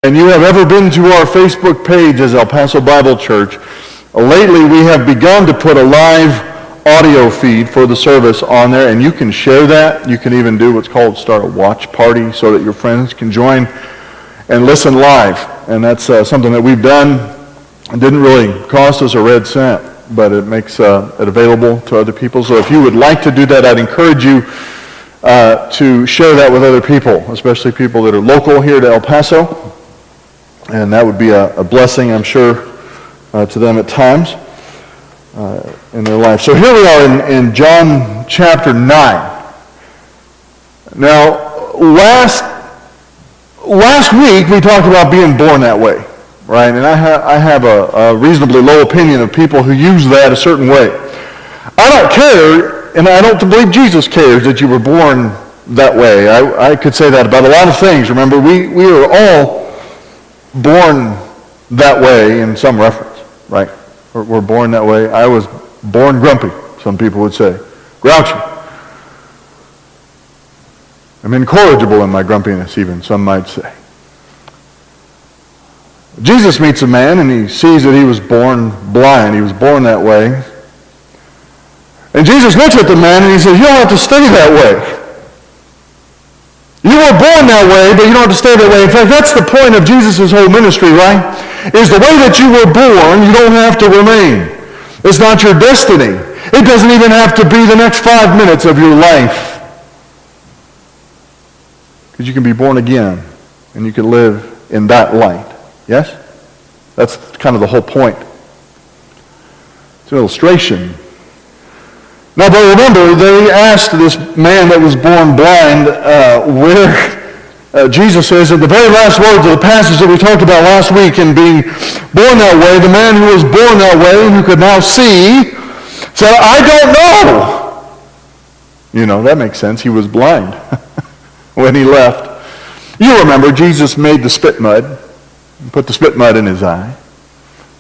and you have ever been to our Facebook page as El Paso Bible Church, lately we have begun to put a live audio feed for the service on there, and you can share that. You can even do what's called start a watch party so that your friends can join and listen live. And that's something that we've done. It didn't really cost us a red cent, but it makes it available to other people. So if you would like to do that, I'd encourage you to share that with other people, especially people that are local here to El Paso. And that would be a blessing, I'm sure, to them at times in their life. So here we are in John chapter 9. Now, last week we talked about being born that way, right? And I have a reasonably low opinion of people who use that a certain way. I don't care, and I don't believe Jesus cares that you were born that way. I could say that about a lot of things. Remember, we are all born that way in some reference, right? We're born that way. I was born grumpy, some people would say. Grouchy. I'm incorrigible in my grumpiness, even, some might say. Jesus meets a man and he sees that he was born blind. He was born that way. And Jesus looks at the man and he says, you don't have to stay that way. You were born that way, but you don't have to stay that way. In fact, that's the point of Jesus' whole ministry, right? Is the way that you were born, you don't have to remain. It's not your destiny. It doesn't even have to be the next 5 minutes of your life. Because you can be born again, and you can live in that light. Yes? That's kind of the whole point. It's an illustration. Now, but remember, they asked this man that was born blind where Jesus says, in the very last words of the passage that we talked about last week, in being born that way, the man who was born that way, who could now see, said, I don't know. You know, that makes sense. He was blind when he left. You remember, Jesus made the spit mud, and put the spit mud in his eye.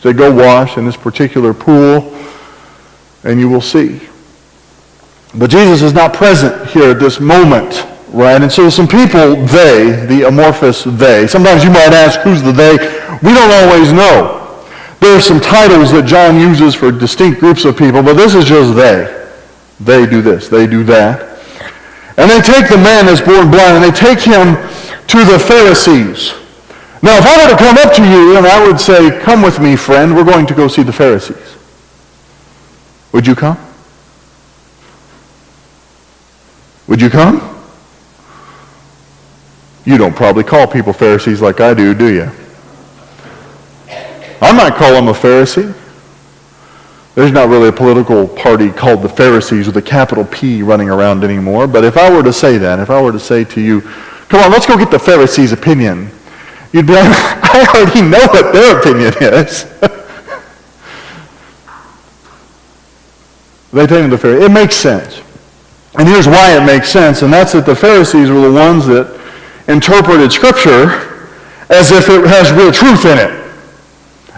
Said, go wash in this particular pool, and you will see. But Jesus is not present here at this moment, right? And so some people, they, the amorphous they, sometimes you might ask, who's the they? We don't always know. There are some titles that John uses for distinct groups of people, but this is just they. They do this, they do that. And they take the man that's born blind, and they take him to the Pharisees. Now, if I were to come up to you, and I would say, come with me, friend, we're going to go see the Pharisees. Would you come? Would you come? You don't probably call people Pharisees like I do, do you? I might call them a Pharisee. There's not really a political party called the Pharisees with a capital P running around anymore. But if I were to say that, if I were to say to you, come on, let's go get the Pharisees' opinion, you'd be like, I already know what their opinion is. They take them to the Pharisees. It makes sense. And here's why it makes sense, and that's that the Pharisees were the ones that interpreted Scripture as if it has real truth in it,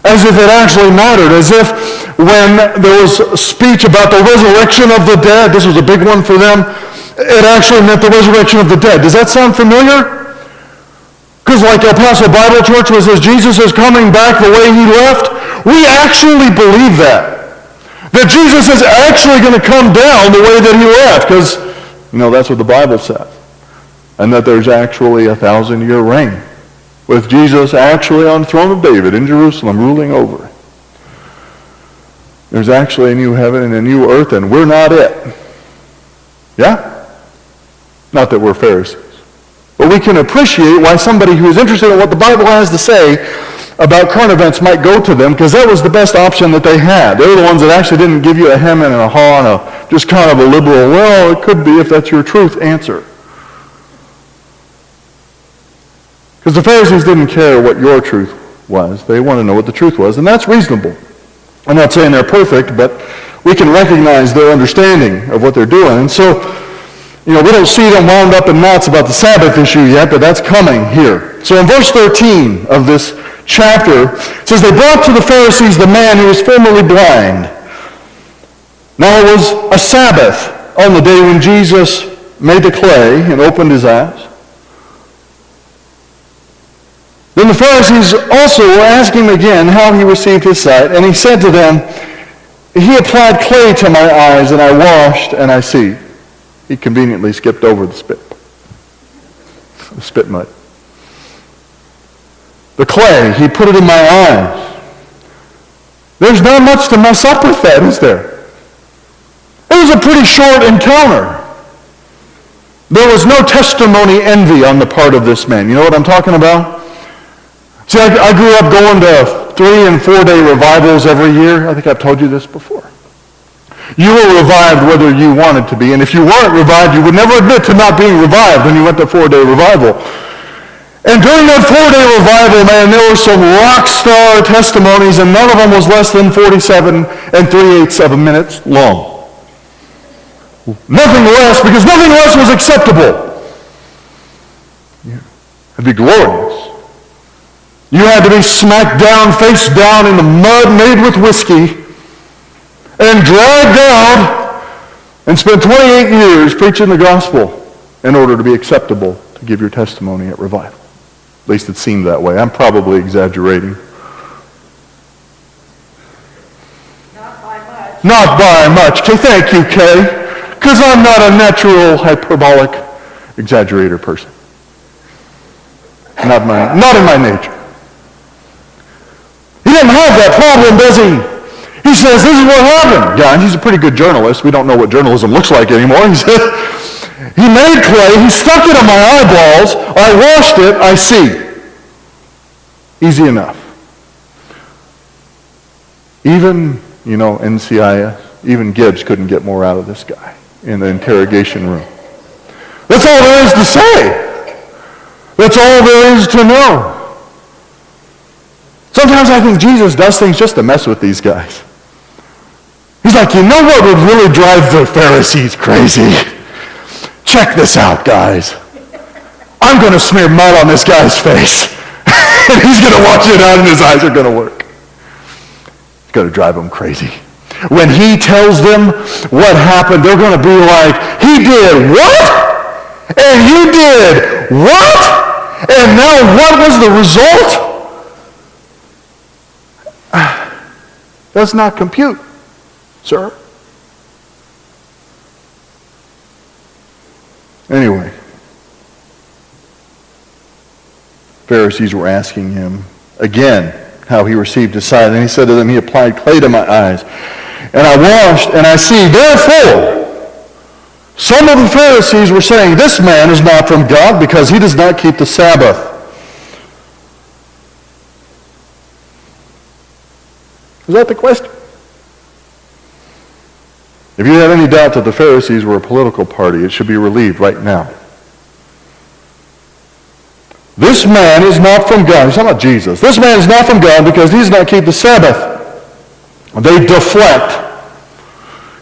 as if it actually mattered, as if when there was speech about the resurrection of the dead, this was a big one for them, it actually meant the resurrection of the dead. Does that sound familiar? Because like El Paso Bible Church was, as Jesus is coming back the way he left, we actually believe that. That Jesus is actually going to come down the way that he left, because, you know, that's what the Bible says. And that there's actually a 1,000-year reign, with Jesus actually on the throne of David in Jerusalem, ruling over it. There's actually a new heaven and a new earth, and we're not it. Yeah? Not that we're Pharisees. But we can appreciate why somebody who is interested in what the Bible has to say about current events might go to them, because that was the best option that they had. They were the ones that actually didn't give you a hem and a haw and just kind of a liberal, well, it could be if that's your truth answer. Because the Pharisees didn't care what your truth was. They want to know what the truth was, and that's reasonable. I'm not saying they're perfect, but we can recognize their understanding of what they're doing. And so, you know, we don't see them wound up in knots about the Sabbath issue yet, but that's coming here. So in verse 13 of this chapter, it says, they brought to the Pharisees the man who was formerly blind. Now it was a Sabbath on the day when Jesus made the clay and opened his eyes. Then the Pharisees also were asking him again how he received his sight, and he said to them, he applied clay to my eyes, and I washed, and I see. He conveniently skipped over the spit mud. The clay, he put it in my eyes. There's not much to mess up with that, is there? It was a pretty short encounter. There was no testimony envy on the part of this man. You know what I'm talking about? See, I grew up going to 3- and 4-day revivals every year. I think I've told you this before. You were revived whether you wanted to be, and if you weren't revived, you would never admit to not being revived when you went to 4-day revival. And during that 4-day revival, man, there were some rock star testimonies, and none of them was less than 47 3/8 of a minute long. Nothing less, because nothing less was acceptable. It'd be glorious. You had to be smacked down, face down in the mud made with whiskey, and dragged out and spent 28 years preaching the gospel in order to be acceptable to give your testimony at revival. At least it seemed that way. I'm probably exaggerating. Not by much. Not by much. Okay, thank you, Kay. Because I'm not a natural hyperbolic exaggerator person. Not in my nature. He didn't have that problem, does he? He says, this is what happened. Yeah, and he's a pretty good journalist. We don't know what journalism looks like anymore. He said, he made clay, he stuck it on my eyeballs, I washed it, I see. Easy enough. Even, NCIS, even Gibbs couldn't get more out of this guy in the interrogation room. That's all there is to say. That's all there is to know. Sometimes I think Jesus does things just to mess with these guys. He's like, you know what would really drive the Pharisees crazy? Check this out, guys. I'm going to smear mud on this guy's face. And he's going to wash it out and his eyes are going to work. It's going to drive them crazy. When he tells them what happened, they're going to be like, he did what? And you did what? And now what was the result? Does not compute, sir. Anyway, Pharisees were asking him again how he received his sight. And he said to them, he applied clay to my eyes, and I washed, and I see. Therefore, some of the Pharisees were saying, this man is not from God because he does not keep the Sabbath. Is that the question? If you have any doubt that the Pharisees were a political party, it should be relieved right now. This man is not from God. He's talking about Jesus. This man is not from God because he does not keep the Sabbath. They deflect.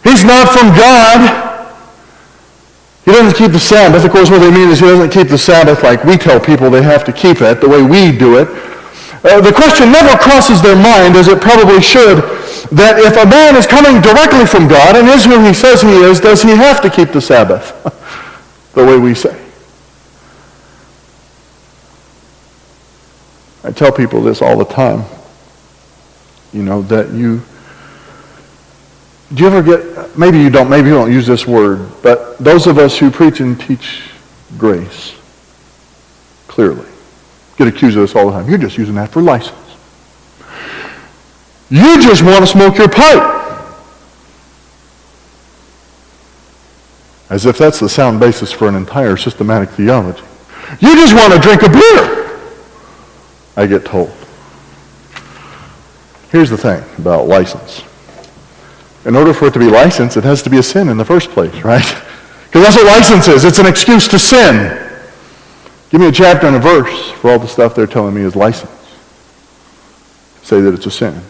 He's not from God. He doesn't keep the Sabbath. Of course, what they mean is he doesn't keep the Sabbath like we tell people they have to keep it, the way we do it. The question never crosses their mind, as it probably should, that if a man is coming directly from God and is who he says he is, does he have to keep the Sabbath the way we say? I tell people this all the time, that do you ever get, maybe you don't use this word, but those of us who preach and teach grace, clearly, get accused of this all the time. You're just using that for license. You just want to smoke your pipe. As if that's the sound basis for an entire systematic theology. You just want to drink a beer, I get told. Here's the thing about license. In order for it to be licensed, it has to be a sin in the first place, right? Because that's what license is. It's an excuse to sin. Give me a chapter and a verse for all the stuff they're telling me is license. Say that it's a sin.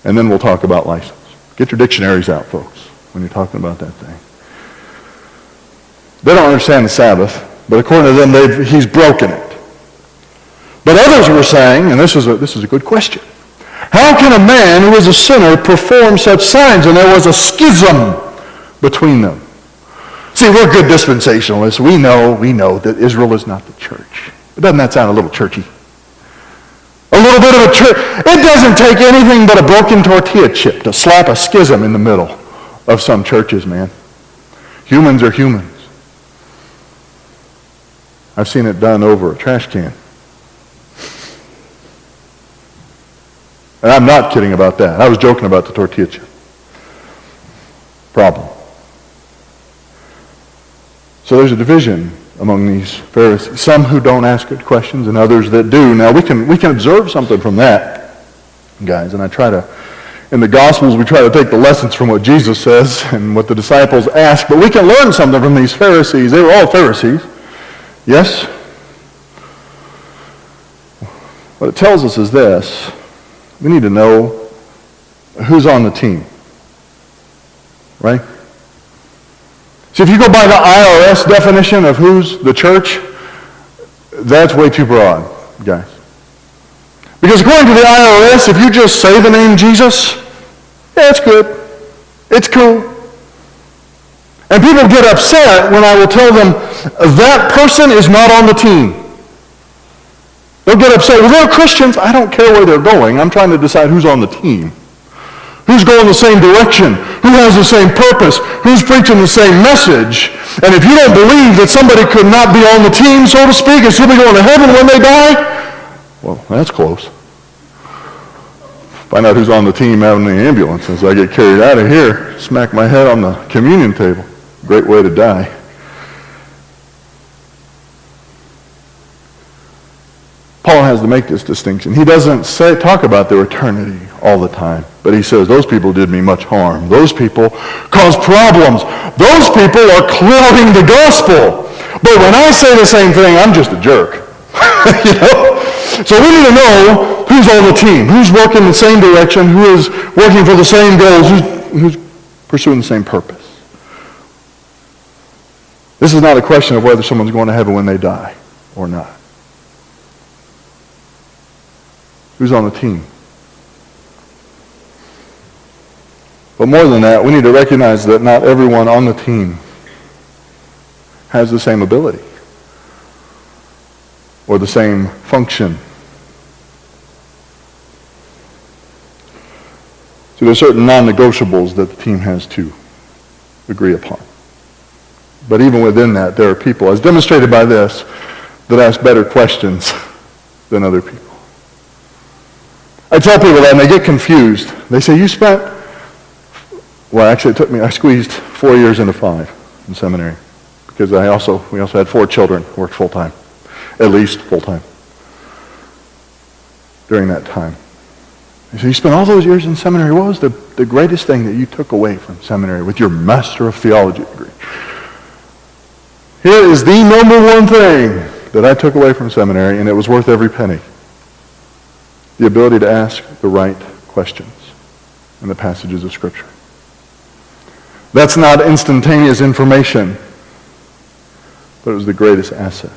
And then we'll talk about license. Get your dictionaries out, folks, when you're talking about that thing. They don't understand the Sabbath, but according to them, he's broken it. But others were saying, and this is a good question, how can a man who is a sinner perform such signs? And there was a schism between them. See, we're good dispensationalists. We know that Israel is not the church. But doesn't that sound a little churchy? little bit of a church. It doesn't take anything but a broken tortilla chip to slap a schism in the middle of some churches, man. Humans are humans. I've seen it done over a trash can. And I'm not kidding about that. I was joking about the tortilla chip problem. So there's a division among these Pharisees. Some who don't ask good questions and others that do. Now we can observe something from that, guys. And in the Gospels, we try to take the lessons from what Jesus says and what the disciples ask. But we can learn something from these Pharisees. They were all Pharisees. Yes? What it tells us is this. We need to know who's on the team. Right? See, if you go by the IRS definition of who's the church, that's way too broad, guys. Because according to the IRS, if you just say the name Jesus, yeah, it's good. It's cool. And people get upset when I will tell them that person is not on the team. They'll get upset. Well, they're Christians. I don't care where they're going. I'm trying to decide who's on the team. Who's going the same direction? Who has the same purpose? Who's preaching the same message? And if you don't believe that somebody could not be on the team, so to speak, and still be going to heaven when they die, well, that's close. Find out who's on the team out in the ambulance as I get carried out of here. Smack my head on the communion table. Great way to die. Paul has to make this distinction. He doesn't talk about their eternity all the time, but he says, those people did me much harm. Those people caused problems. Those people are clouding the gospel. But when I say the same thing, I'm just a jerk. You know? So we need to know who's on the team, who's working the same direction, who is working for the same goals, who's pursuing the same purpose. This is not a question of whether someone's going to heaven when they die or not. Who's on the team? But more than that, we need to recognize that not everyone on the team has the same ability or the same function. So there are certain non-negotiables that the team has to agree upon. But even within that, there are people, as demonstrated by this, that ask better questions than other people. I tell people that and they get confused. They say, I squeezed 4 years into 5 in seminary because we also had 4 children, worked full-time, at least full-time during that time. So you spent all those years in seminary. What was the greatest thing that you took away from seminary with your Master of Theology degree? Here is the number one thing that I took away from seminary, and it was worth every penny. The ability to ask the right questions in the passages of Scripture. That's not instantaneous information, but it was the greatest asset.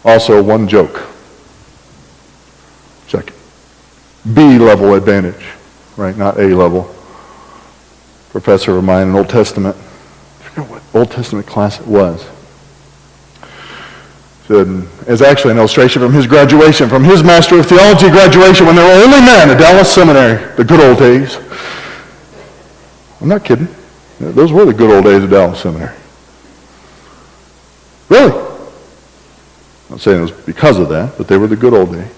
Also, one joke. Second. B-level advantage, right? Not A-level. Professor of mine in Old Testament, I forget what Old Testament class it was. It's actually an illustration from his graduation, from his Master of Theology graduation when there were only men at Dallas Seminary, the good old days. I'm not kidding. Those were the good old days of Dallas Seminary. Really? I'm not saying it was because of that, but they were the good old days.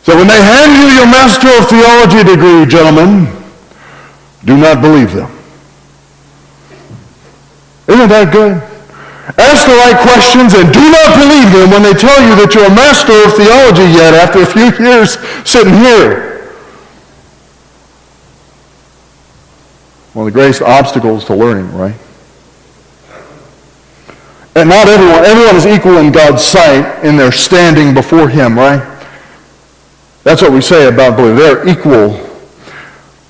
So when they hand you your Master of Theology degree, gentlemen, do not believe them. Isn't that good? Ask the right questions and do not believe them when they tell you that you're a Master of Theology yet after a few years sitting here. One of the greatest obstacles to learning, right? And not everyone is equal in God's sight in their standing before Him, right? That's what we say about believing. They're equal.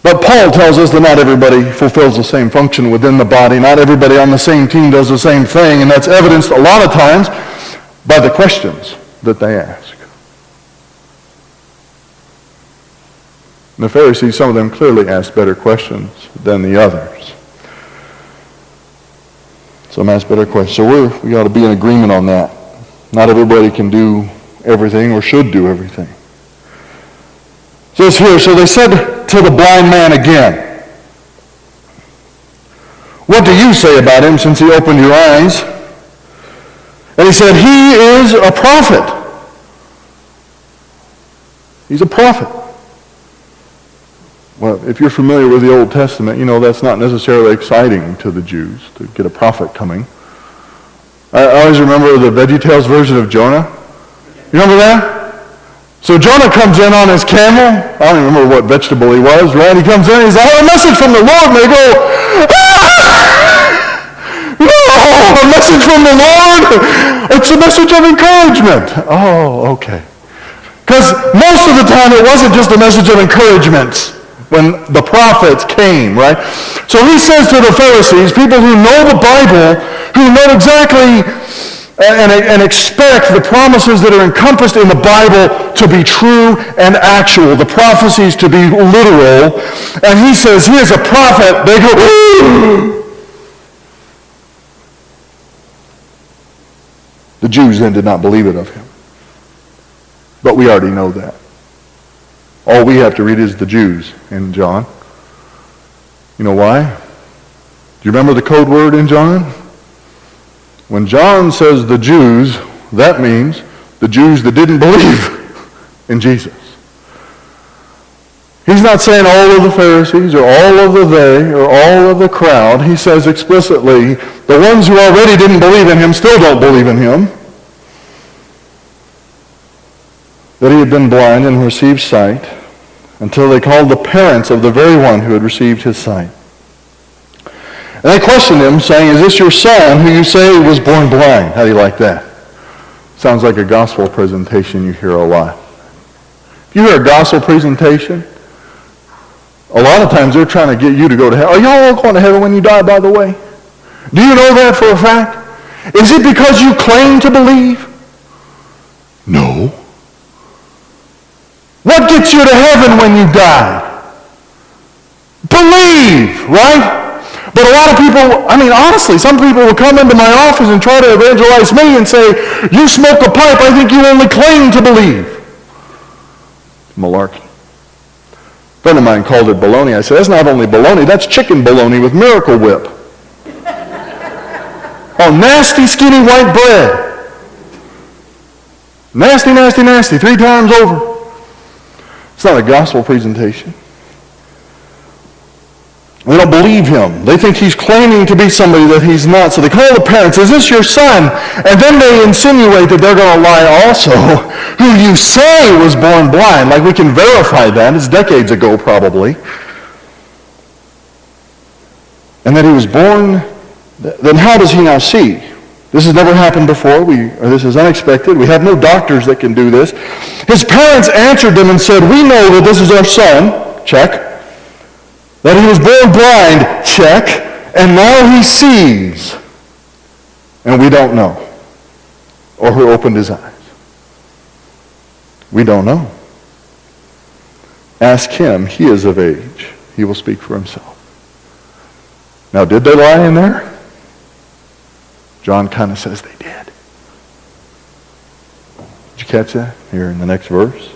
But Paul tells us that not everybody fulfills the same function within the body. Not everybody on the same team does the same thing. And that's evidenced a lot of times by the questions that they ask. And the Pharisees, some of them clearly asked better questions than the others. Some asked better questions. So we ought to be in agreement on that. Not everybody can do everything or should do everything. It says here, so they said to the blind man again, what do you say about him since he opened your eyes? And he said, he is a prophet. He's a prophet. Well, if you're familiar with the Old Testament, you know that's not necessarily exciting to the Jews to get a prophet coming. I always remember the VeggieTales version of Jonah. You remember that? So Jonah comes in on his camel. I don't remember what vegetable he was, right? He comes in, he's like, oh, a message from the Lord. And they go, no, a message from the Lord. It's a message of encouragement. Oh, okay. Because most of the time it wasn't just a message of encouragement when the prophets came, right? So he says to the Pharisees, people who know the Bible, who know exactly and expect the promises that are encompassed in the Bible to be true and actual, the prophecies to be literal, and he says he is a prophet, they go, ooh! The Jews then did not believe it of him. But we already know that. All we have to read is the Jews in John. You know why? Do you remember the code word in John? When John says the Jews, that means the Jews that didn't believe in Jesus. He's not saying all of the Pharisees or all of the they or all of the crowd. He says explicitly, the ones who already didn't believe in him still don't believe in him. That he had been blind and received sight until they called the parents of the very one who had received his sight. And they questioned him, saying, is this your son who you say was born blind? How do you like that? Sounds like a gospel presentation you hear a lot. If you hear a gospel presentation, a lot of times they're trying to get you to go to heaven. Are y'all all going to heaven when you die, by the way? Do you know that for a fact? Is it because you claim to believe? No. What gets you to heaven when you die? Believe, right? But a lot of people, honestly, some people will come into my office and try to evangelize me and say, you smoke a pipe, I think you only claim to believe. Malarkey. A friend of mine called it baloney. I said, that's not only baloney, that's chicken baloney with Miracle Whip. Oh, nasty, skinny white bread. Nasty, nasty, nasty, 3 times over. It's not a gospel presentation. They don't believe him. They think he's claiming to be somebody that he's not. So they call the parents, is this your son? And then they insinuate that they're going to lie also. Who you say was born blind. Like we can verify that. It's decades ago probably. And that he was born, then how does he now see? This has never happened before. This is unexpected. We have no doctors that can do this. His parents answered them and said, we know that this is our son. Check. That he was born blind, check, and now he sees. And we don't know. Or who opened his eyes. We don't know. Ask him, he is of age. He will speak for himself. Now, did they lie in there? John kind of says they did. Did you catch that? Here in the next verse.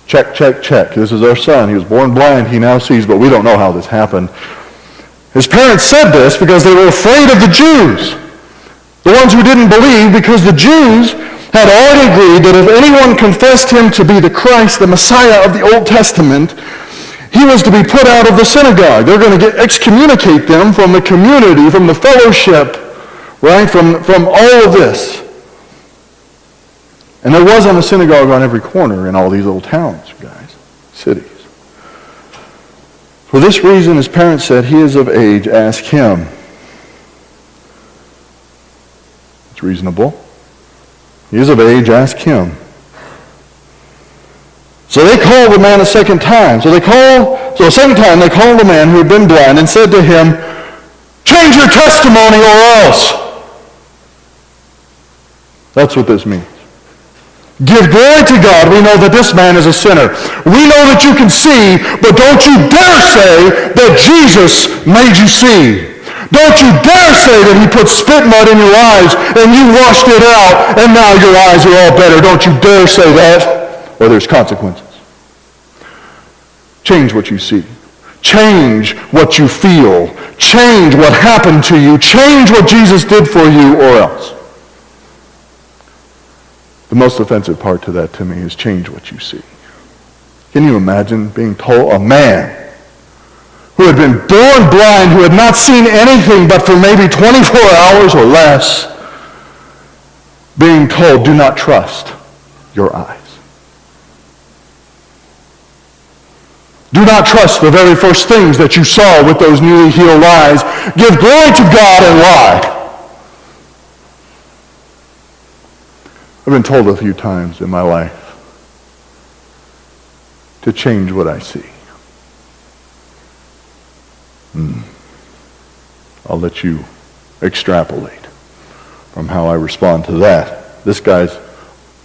Check, check, check. This is our son. He was born blind. He now sees, but we don't know how this happened. His parents said this because they were afraid of the Jews. The ones who didn't believe, because the Jews had already agreed that if anyone confessed him to be the Christ, the Messiah of the Old Testament, he was to be put out of the synagogue. They're going to excommunicate them from the community, from the fellowship, right? From all of this. And there wasn't a synagogue on every corner in all these little towns, guys, cities. For this reason, his parents said, he is of age, ask him. It's reasonable. He is of age, ask him. So they called the man a second time. So a second time they called the man who had been blind and said to him, change your testimony or else. That's what this means. Give glory to God. We know that this man is a sinner. We know that you can see, but don't you dare say that Jesus made you see. Don't you dare say that he put spit mud in your eyes and you washed it out and now your eyes are all better. Don't you dare say that, or there's consequences. Change what you see. Change what you feel. Change what happened to you. Change what Jesus did for you, or else. The most offensive part to that to me is change what you see. Can you imagine being told, a man who had been born blind, who had not seen anything but for maybe 24 hours or less, being told, do not trust your eyes. Do not trust the very first things that you saw with those newly healed eyes. Give glory to God and lie. I've been told a few times in my life to change what I see. I'll let you extrapolate from how I respond to that. This guy's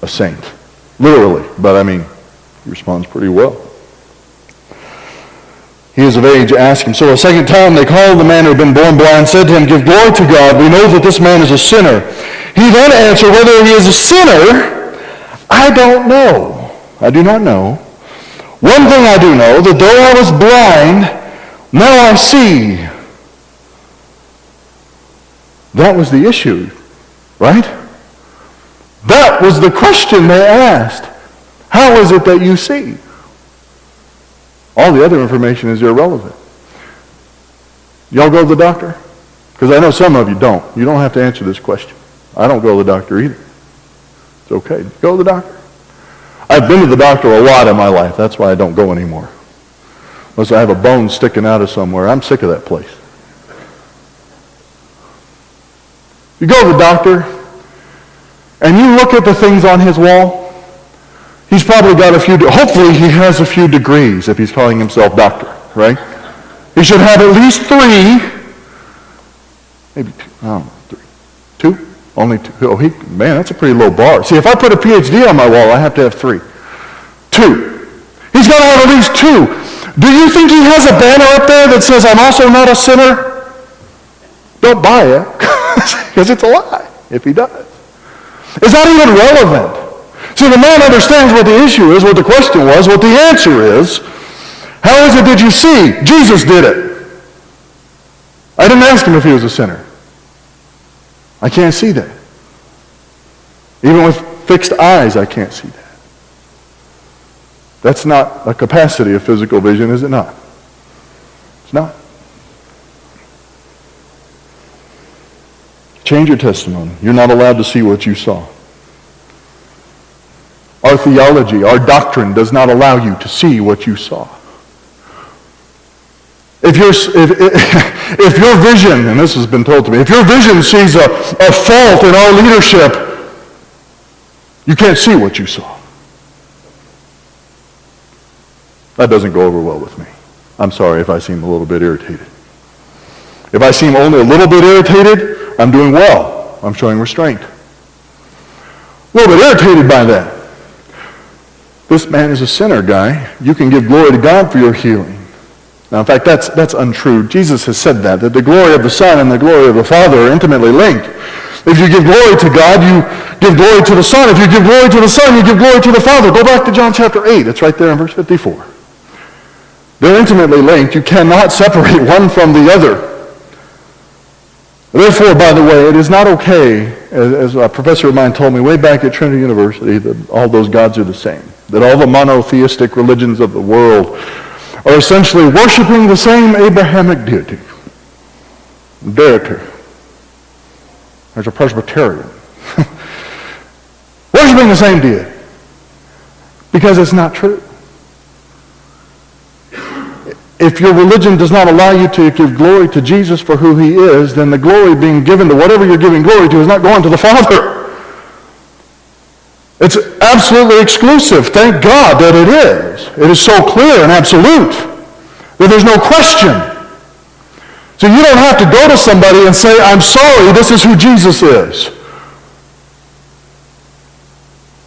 a saint, literally, but I mean, he responds pretty well. He is of age, ask him. So a second time they called the man who had been born blind, said to him, give glory to God. We know that this man is a sinner. He then answered, whether he is a sinner, I don't know. I do not know. One thing I do know, that though I was blind, now I see. That was the issue, right? That was the question they asked. How is it that you see? All the other information is irrelevant. Y'all go to the doctor? Because I know some of you don't. You don't have to answer this question. I don't go to the doctor either. It's okay. Go to the doctor. I've been to the doctor a lot in my life. That's why I don't go anymore. Unless I have a bone sticking out of somewhere. I'm sick of that place. You go to the doctor, and you look at the things on his wall. He's probably got a few, hopefully he has a few degrees if he's calling himself doctor, right? He should have at least 3, maybe 2, I don't know, 3. 2? Only 2. Oh, man, that's a pretty low bar. See, if I put a PhD on my wall, I have to have 3. 2. He's got to have at least 2. Do you think he has a banner up there that says, I'm also not a sinner? Don't buy it, because it's a lie if he does. Is that even relevant? See, the man understands what the issue is, what the question was, what the answer is. How is it that you see? Jesus did it. I didn't ask him if he was a sinner. I can't see that. Even with fixed eyes, I can't see that. That's not a capacity of physical vision, is it not? It's not. Change your testimony. You're not allowed to see what you saw. Our theology, our doctrine does not allow you to see what you saw. If your vision, and this has been told to me, if your vision sees a fault in our leadership, you can't see what you saw. That doesn't go over well with me. I'm sorry if I seem a little bit irritated. If I seem only a little bit irritated, I'm doing well. I'm showing restraint. A little bit irritated by that. This man is a sinner, guy. You can give glory to God for your healing. Now, in fact, that's untrue. Jesus has said that the glory of the Son and the glory of the Father are intimately linked. If you give glory to God, you give glory to the Son. If you give glory to the Son, you give glory to the Father. Go back to John chapter 8. It's right there in verse 54. They're intimately linked. You cannot separate one from the other. Therefore, by the way, it is not okay, as a professor of mine told me way back at Trinity University, that all those gods are the same. That all the monotheistic religions of the world are essentially worshiping the same Abrahamic deity. Deity. There's a Presbyterian. Worshiping the same deity. Because it's not true. If your religion does not allow you to give glory to Jesus for who he is, then the glory being given to whatever you're giving glory to is not going to the Father. It's absolutely exclusive. Thank God that it is. It is so clear and absolute that there's no question. So you don't have to go to somebody and say, I'm sorry, this is who Jesus is.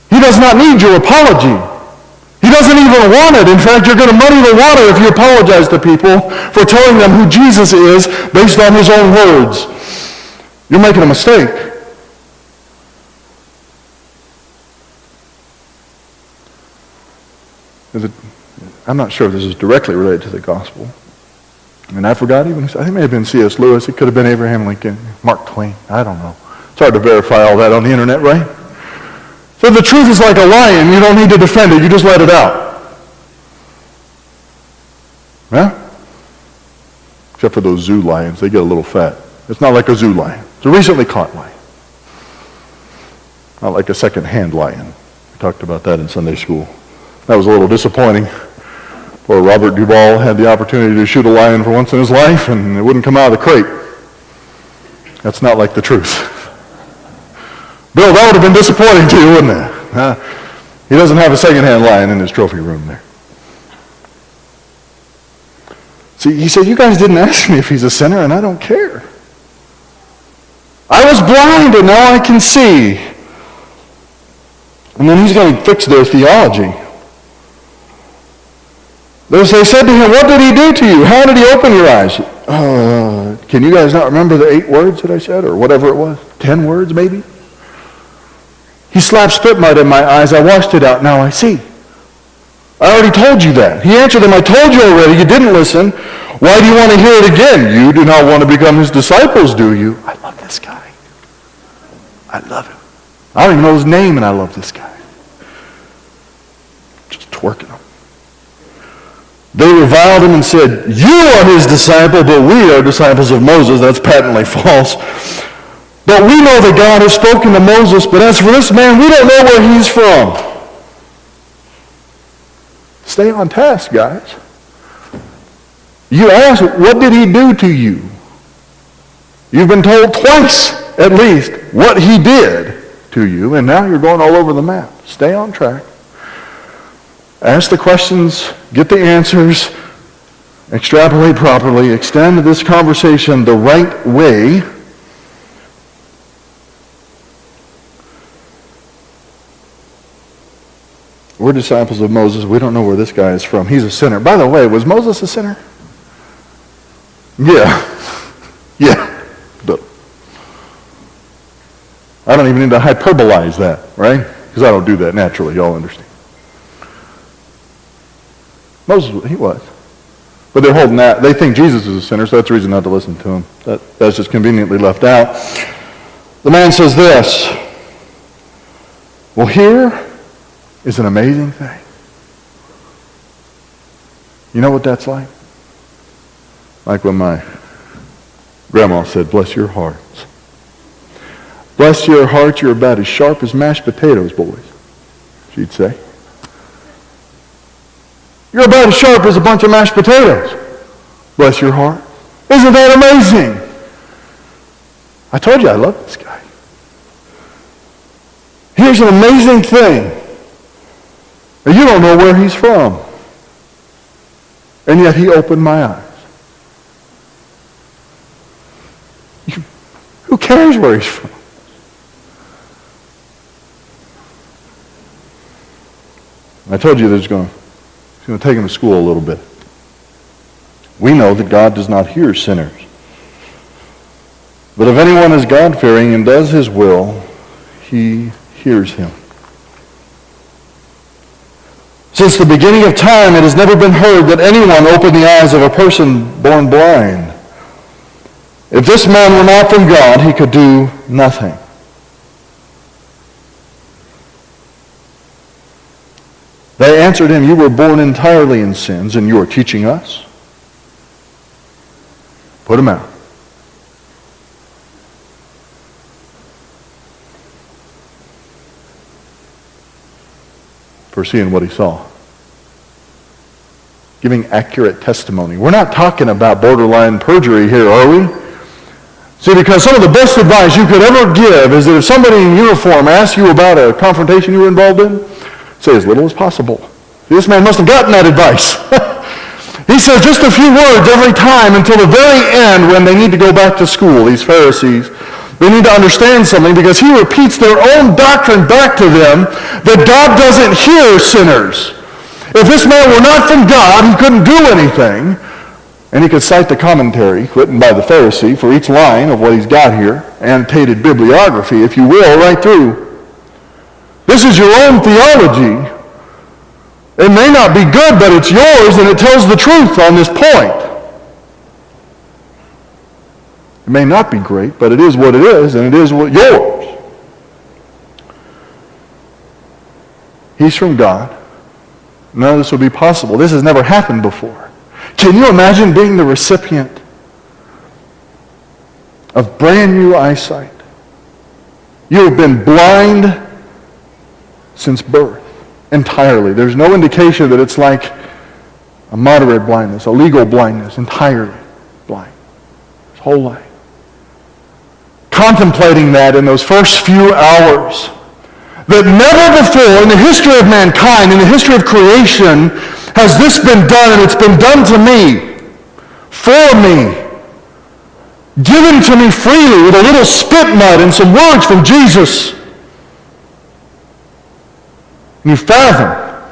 He does not need your apology. He He doesn't even want it. In fact, you're going to muddy the water if you apologize to people for telling them who Jesus is based on his own words. You're making a mistake. I'm not sure if this is directly related to the gospel. And I forgot even, I think it may have been C.S. Lewis. It could have been Abraham Lincoln, Mark Twain. I don't know. It's hard to verify all that on the internet, right? So the truth is like a lion. You don't need to defend it. You just let it out. Yeah? Except for those zoo lions. They get a little fat. It's not like a zoo lion. It's a recently caught lion. Not like a second-hand lion. We talked about that in Sunday school. That was a little disappointing. Poor Robert Duvall had the opportunity to shoot a lion for once in his life, and it wouldn't come out of the crate. That's not like the truth. Bill, that would have been disappointing to you, wouldn't it? He doesn't have a second-hand lion in his trophy room there. See, he said, you guys didn't ask me if he's a sinner, and I don't care. I was blind, and now I can see. And then he's going to fix their theology. They said to him, what did he do to you? How did he open your eyes? Can you guys not remember the 8 words that I said, or whatever it was? 10 words, maybe? He slapped spit mud in my eyes. I washed it out. Now I see. I already told you that. He answered them, I told you already. You didn't listen. Why do you want to hear it again? You do not want to become his disciples, do you? I love this guy. I love him. I don't even know his name, and I love this guy. Just twerking him. They reviled him and said, you are his disciple, but we are disciples of Moses. That's patently false. But we know that God has spoken to Moses, but as for this man, we don't know where he's from. Stay on task, guys. You ask, what did he do to you? You've been told twice, at least, what he did to you, and now you're going all over the map. Stay on track. Ask the questions, get the answers, extrapolate properly, extend this conversation the right way. We're disciples of Moses. We don't know where this guy is from. He's a sinner. By the way, was Moses a sinner? Yeah. Yeah. I don't even need to hyperbolize that, right? Because I don't do that naturally. Y'all understand. Moses, he was. But they're holding that. They think Jesus is a sinner, so that's the reason not to listen to him. That's just conveniently left out. The man says this. Well, here is an amazing thing. You know what that's like? Like when my grandma said, bless your hearts. Bless your hearts, you're about as sharp as mashed potatoes, boys, she'd say. You're about as sharp as a bunch of mashed potatoes. Bless your heart. Isn't that amazing? I told you I love this guy. Here's an amazing thing. You don't know where he's from. And yet he opened my eyes. Who cares where he's from? I told you that he's going to take him to school a little bit. We know that God does not hear sinners. But if anyone is God-fearing and does his will, he hears him. Since the beginning of time, it has never been heard that anyone opened the eyes of a person born blind. If this man were not from God, he could do nothing. They answered him, you were born entirely in sins, and you are teaching us? Put him out. Foreseeing what he saw. Giving accurate testimony. We're not talking about borderline perjury here, are we? See, because some of the best advice you could ever give is that if somebody in uniform asks you about a confrontation you were involved in, say as little as possible. This man must have gotten that advice. He says just a few words every time until the very end when they need to go back to school, these Pharisees. They need to understand something because he repeats their own doctrine back to them that God doesn't hear sinners. If this man were not from God, he couldn't do anything. And he could cite the commentary written by the Pharisee for each line of what he's got here, annotated bibliography, if you will, right through. This is your own theology. It may not be good, but it's yours, and it tells the truth on this point. It may not be great, but it is what it is, and it is what yours. He's from God. None of this would be possible. This has never happened before. Can you imagine being the recipient of brand new eyesight? You have been blind since birth, entirely. There's no indication that it's like a moderate blindness, a legal blindness, entirely blind. His whole life. Contemplating that in those first few hours, that never before in the history of mankind, in the history of creation, has this been done, and it's been done to me, for me, given to me freely with a little spit mud and some words from Jesus. And you fathom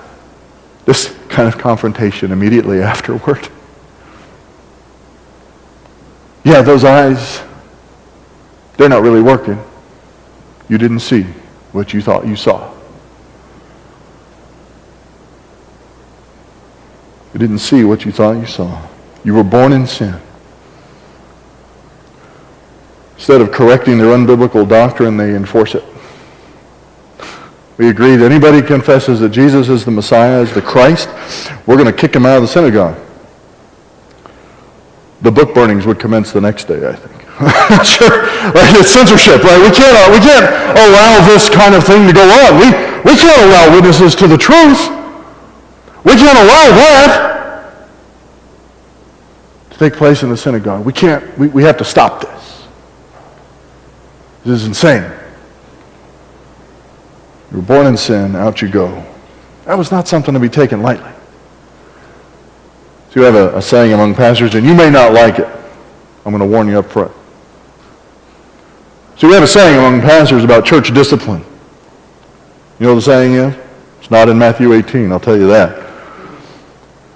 this kind of confrontation immediately afterward. Yeah, those eyes, they're not really working. You didn't see what you thought you saw. You didn't see what you thought you saw. You were born in sin. Instead of correcting their unbiblical doctrine, they enforce it. We agree that anybody who confesses that Jesus is the Messiah, is the Christ, we're going to kick him out of the synagogue. The book burnings would commence the next day, I think. Sure, like it's censorship, right? We can't allow this kind of thing to go on. We can't allow witnesses to the truth. We can't allow that to take place in the synagogue. We have to stop this. This is insane. You were born in sin, out you go. That was not something to be taken lightly. So you have a saying among pastors, and you may not like it. I'm going to warn you up front. So we have a saying among pastors about church discipline. You know what the saying is? It's not in Matthew 18, I'll tell you that.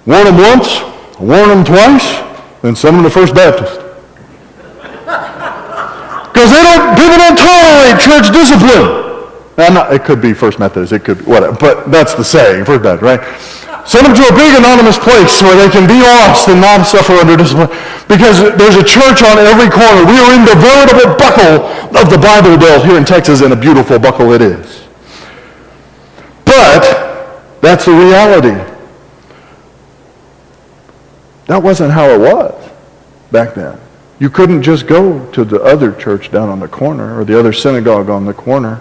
Warn them once, warn them twice, then send them to First Baptist. Because people don't tolerate church discipline. It could be First Methodist, it could be whatever, but that's the saying, First Baptist, right? Send them to a big anonymous place where they can be lost and not suffer under discipline. Because there's a church on every corner. We are in the veritable buckle of the Bible Belt here in Texas, and a beautiful buckle it is. But that's the reality. That wasn't how it was back then. You couldn't just go to the other church down on the corner or the other synagogue on the corner.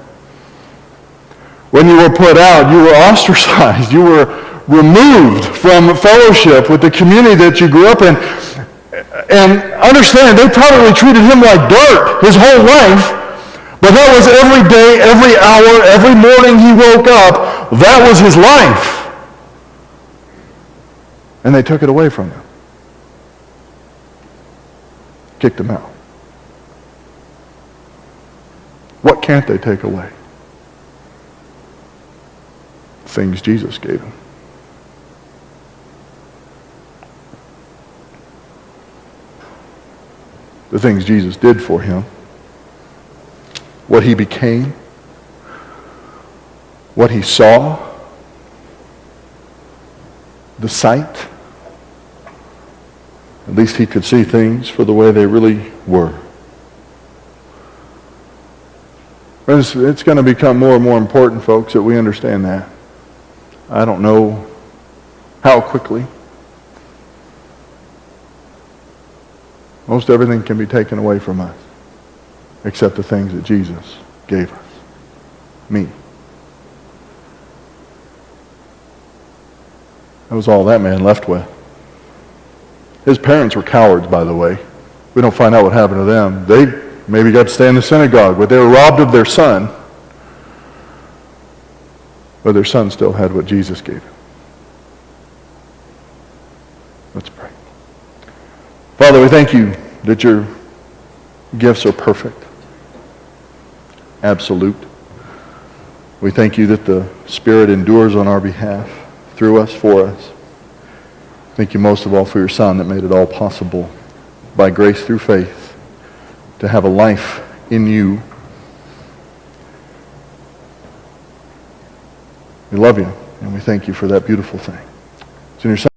When you were put out, you were ostracized. You were removed from fellowship with the community that you grew up in. And understand, they probably treated him like dirt his whole life, but that was every day, every hour, every morning he woke up, that was his life. And they took it away from him. Kicked him out. What can't they take away? Things Jesus gave him. The things Jesus did for him, what he became, what he saw, the sight. At least he could see things for the way they really were. It's going to become more and more important, folks, that we understand that. I don't know how quickly. Most everything can be taken away from us, except the things that Jesus gave us. Me. That was all that man left with. His parents were cowards, by the way. We don't find out what happened to them. They maybe got to stay in the synagogue, but they were robbed of their son. But their son still had what Jesus gave him. Let's pray. Father, we thank you that your gifts are perfect, absolute. We thank you that the Spirit endures on our behalf through us, for us. Thank you most of all for your Son that made it all possible by grace through faith to have a life in you. We love you, and we thank you for that beautiful thing. It's in your Son.